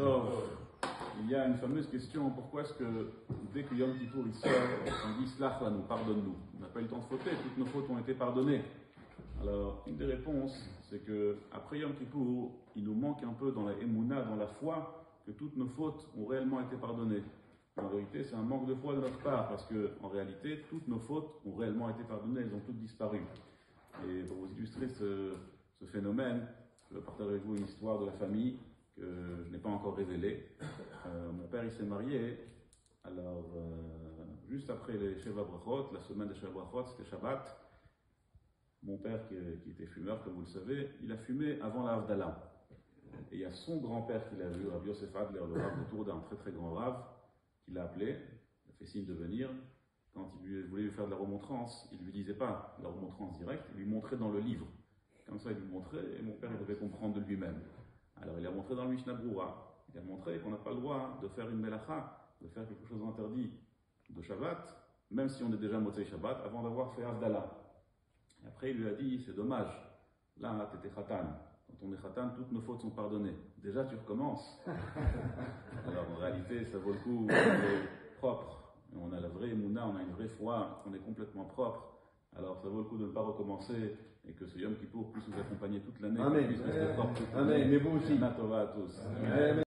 Donc, il y a une fameuse question, pourquoi est-ce que dès que Yom Kippour il sort, on dit Slach lanu, pardonne-nous. On n'a pas eu le temps de fauter, toutes nos fautes ont été pardonnées. Alors, une des réponses, c'est que après Yom Kippour, il nous manque un peu dans la Emouna, dans la foi, que toutes nos fautes ont réellement été pardonnées. En vérité, c'est un manque de foi de notre part, parce qu'en réalité, toutes nos fautes ont réellement été pardonnées, elles ont toutes disparu. Et pour vous illustrer ce phénomène, je vais partager avec vous une histoire de la famille que je n'ai pas encore révélée. Mon père, il s'est marié, alors juste après les Sheva Brachot, la semaine des Sheva Brachot, c'était Shabbat. Mon père, qui était fumeur, comme vous le savez, il a fumé avant la Havdalah. Et il y a son grand-père qui l'a vu, Rav Yosef Adler, le Rav autour d'un très très grand Rav, qui l'a appelé, il a fait signe de venir. Quand il voulait lui faire de la remontrance, il ne lui disait pas la remontrance directe, il lui montrait dans le livre. Comme ça, il lui montrait, et mon père il devait comprendre de lui-même. Alors il a montré dans le Mishnah Brura, il a montré qu'on n'a pas le droit de faire une melacha, de faire quelque chose d'interdit de Shabbat, même si on est déjà Motzei Shabbat, avant d'avoir fait Havdalah. Et après il lui a dit, c'est dommage, là tu étais Khatan. Quand on est Khatan, toutes nos fautes sont pardonnées. Déjà tu recommences. Alors en réalité, ça vaut le coup d'être propre. On a la vraie Emouna, on a une vraie foi, on est complètement propre. Alors ça vaut le coup de ne pas recommencer et que ce Yom Kippour puisse nous accompagner toute l'année. Amen. Amen. Amen. Mais vous aussi. Natova à tous. Amen.